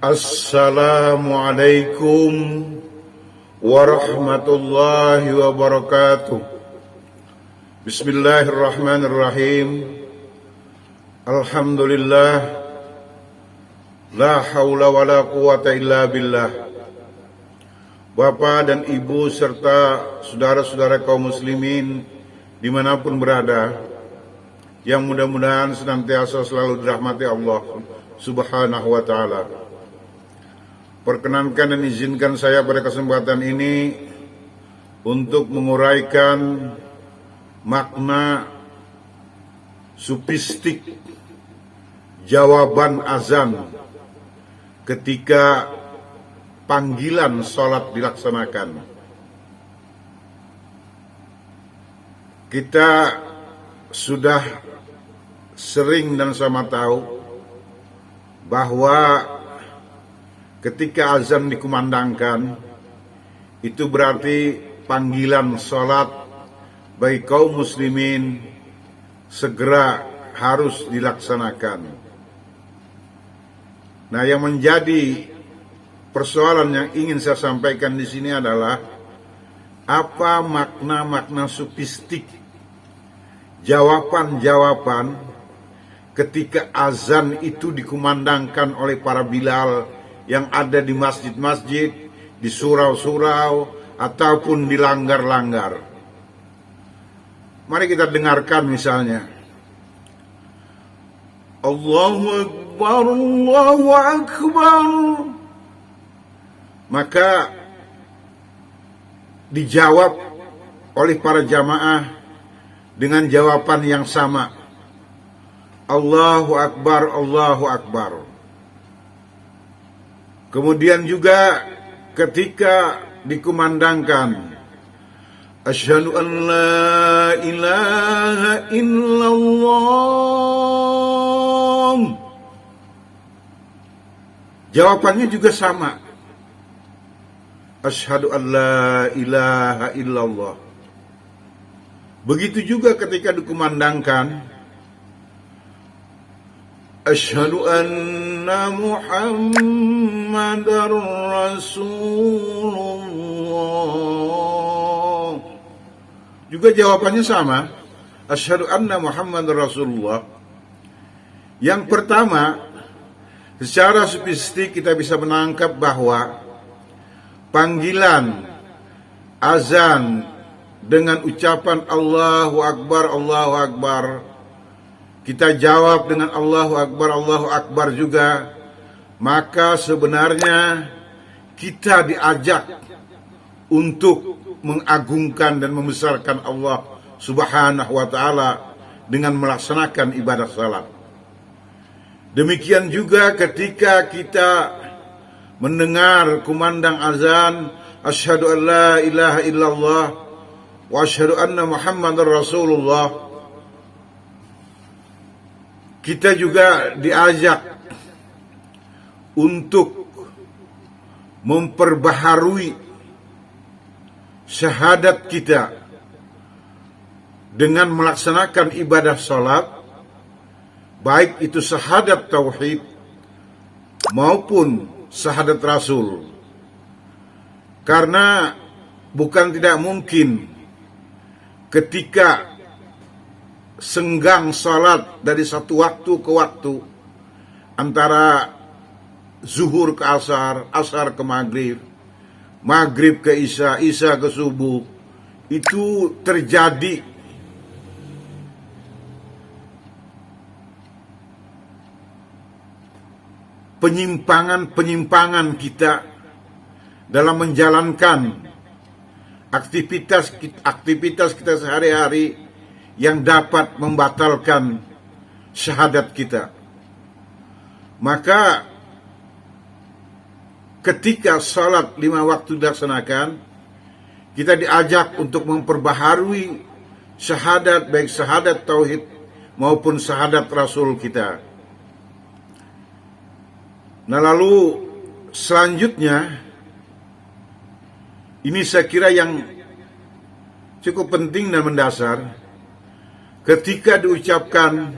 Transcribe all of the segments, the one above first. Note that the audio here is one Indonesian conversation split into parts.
Assalamualaikum warahmatullahi wabarakatuh. Bismillahirrahmanirrahim. Alhamdulillah, la haula wa la quwata illa billah. Bapak dan ibu serta saudara-saudara kaum muslimin dimanapun berada, yang mudah-mudahan senantiasa selalu dirahmati Allah Subhanahu wa ta'ala. Perkenankan dan izinkan saya pada kesempatan ini untuk menguraikan makna sufistik jawaban azan ketika panggilan sholat dilaksanakan. Kita sudah sering dan sama tahu bahwa ketika azan dikumandangkan, itu berarti panggilan sholat bagi kaum muslimin segera harus dilaksanakan. Nah, yang menjadi persoalan yang ingin saya sampaikan di sini adalah apa makna-makna sufistik jawaban-jawaban ketika azan itu dikumandangkan oleh para Bilal yang ada di masjid-masjid, di surau-surau, ataupun di langgar-langgar. Mari kita dengarkan misalnya. Allahu Akbar, Allahu Akbar. Maka dijawab oleh para jamaah dengan jawaban yang sama. Allahu Akbar, Allahu Akbar. Kemudian juga ketika dikumandangkan asyhadu an la ilaha illallah, jawabannya juga sama, asyhadu an la ilaha illallah. Begitu juga ketika dikumandangkan asyhadu anna Muhammadar Rasulullah, juga jawabannya sama, asyhadu anna Muhammadar Rasulullah. Yang pertama, secara sufistik kita bisa menangkap bahwa panggilan azan dengan ucapan Allahu Akbar, Allahu Akbar, kita jawab dengan Allahu Akbar, Allahu Akbar juga, maka sebenarnya kita diajak untuk mengagungkan dan membesarkan Allah Subhanahu wa ta'ala dengan melaksanakan ibadah salat. Demikian juga ketika kita mendengar kumandang azan asyhadu an la ilaha illallah wa asyhadu anna Muhammadar Rasulullah, kita juga diajak untuk memperbaharui syahadat kita dengan melaksanakan ibadah salat, baik itu syahadat tauhid maupun syahadat rasul. Karena bukan tidak mungkin ketika senggang salat dari satu waktu ke waktu, antara zuhur ke asar, asar ke maghrib, maghrib ke isya, isya ke subuh, itu terjadi penyimpangan kita dalam menjalankan aktivitas kita sehari-hari yang dapat membatalkan syahadat kita. Maka ketika salat 5 waktu dilaksanakan, kita diajak untuk memperbaharui syahadat, baik syahadat tauhid maupun syahadat rasul kita. Nah, lalu selanjutnya, ini saya kira yang cukup penting dan mendasar. Ketika diucapkan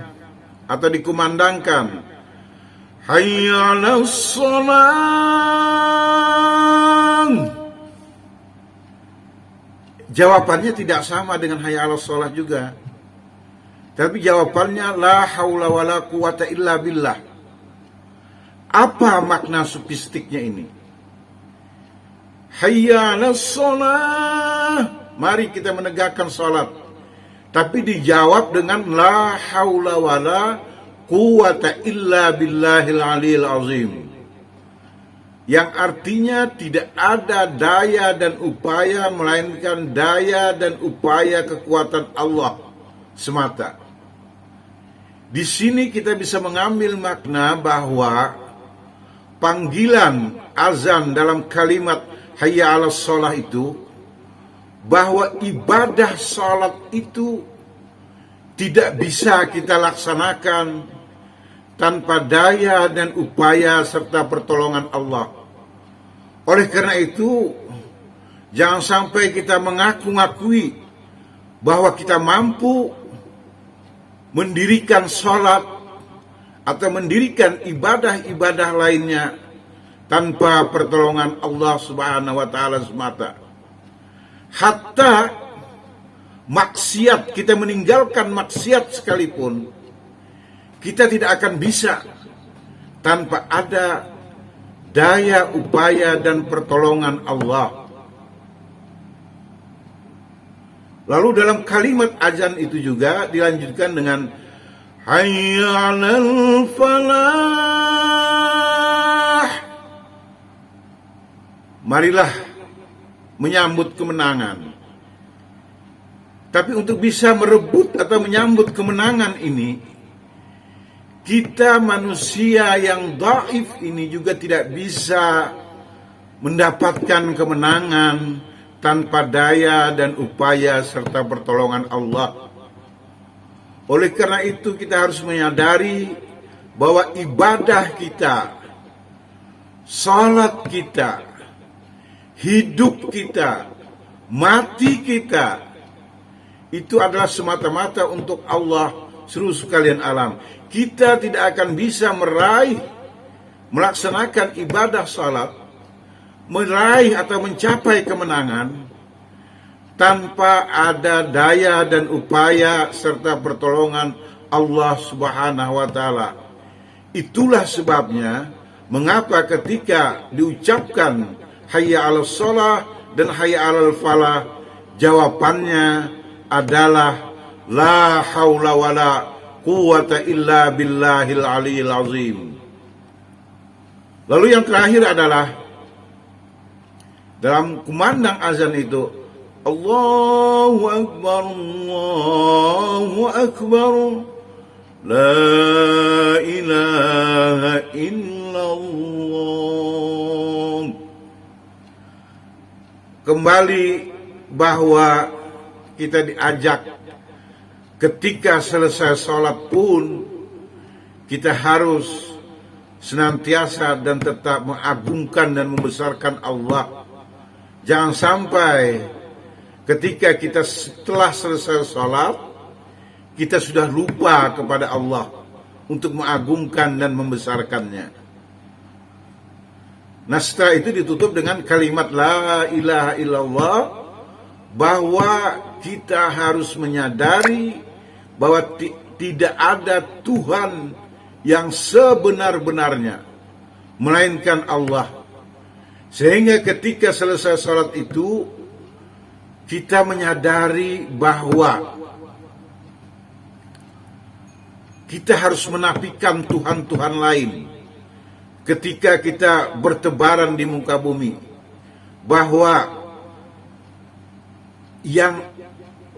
atau dikumandangkan hayya 'alas shalah. Jawabannya tidak sama dengan hayya 'alas shalah juga. Tapi jawabannya la haula wala quwata illa billah. Apa makna sofistiknya ini? Hayya 'alas shalah. Mari kita menegakkan salat. Tapi dijawab dengan la haula wala quwata illa billahil aliyil azim. Yang artinya tidak ada daya dan upaya melainkan daya dan upaya kekuatan Allah semata. Di sini kita bisa mengambil makna bahwa panggilan azan dalam kalimat hayya 'alas shalah itu, bahwa ibadah salat itu tidak bisa kita laksanakan tanpa daya dan upaya serta pertolongan Allah. Oleh karena itu, jangan sampai kita mengaku-ngakui bahwa kita mampu mendirikan salat atau mendirikan ibadah-ibadah lainnya tanpa pertolongan Allah Subhanahu wa taala semata. Hatta maksiat, kita meninggalkan maksiat sekalipun, kita tidak akan bisa tanpa ada daya, upaya, dan pertolongan Allah. Lalu dalam kalimat azan itu juga dilanjutkan dengan hayya 'alal falah. Marilah menyambut kemenangan. Tapi untuk bisa merebut atau menyambut kemenangan ini, kita manusia yang dhaif ini juga tidak bisa mendapatkan kemenangan tanpa daya dan upaya serta pertolongan Allah. Oleh karena itu kita harus menyadari bahwa ibadah kita, salat kita, hidup kita, mati kita, itu adalah semata-mata untuk Allah seluruh sekalian alam. Kita tidak akan bisa melaksanakan ibadah salat, meraih atau mencapai kemenangan tanpa ada daya dan upaya serta pertolongan Allah Subhanahu wa taala. Itulah sebabnya mengapa ketika diucapkan hayya 'alas shalah dan hayya 'alal falah, jawabannya adalah la haula wala quwata illa billahil aliyil azim. Lalu yang terakhir adalah dalam kumandang azan itu, Allahu Akbar, Allahu Akbar, la ilaha illallah. Kembali bahwa kita diajak ketika selesai sholat pun kita harus senantiasa dan tetap mengagungkan dan membesarkan Allah. Jangan sampai ketika kita setelah selesai sholat kita sudah lupa kepada Allah untuk mengagungkan dan membesarkannya. Nah, setelah itu ditutup dengan kalimat la ilaha illallah, bahwa kita harus menyadari bahwa tidak ada Tuhan yang sebenar-benarnya melainkan Allah. Sehingga ketika selesai salat itu kita menyadari bahwa kita harus menafikan Tuhan-Tuhan lain ketika kita bertebaran di muka bumi, bahwa yang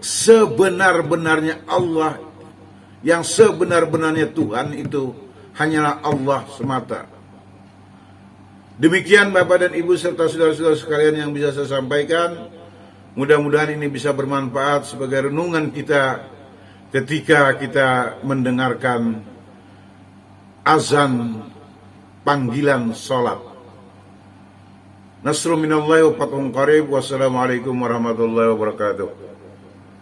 sebenar-benarnya Allah, yang sebenar-benarnya Tuhan itu hanyalah Allah semata. Demikian Bapak dan Ibu serta saudara-saudara sekalian yang bisa saya sampaikan. Mudah-mudahan ini bisa bermanfaat sebagai renungan kita ketika kita mendengarkan azan panggilan salat. Nasrun minallahi wa fathun qarib. Wassalamualaikum warahmatullahi wabarakatuh.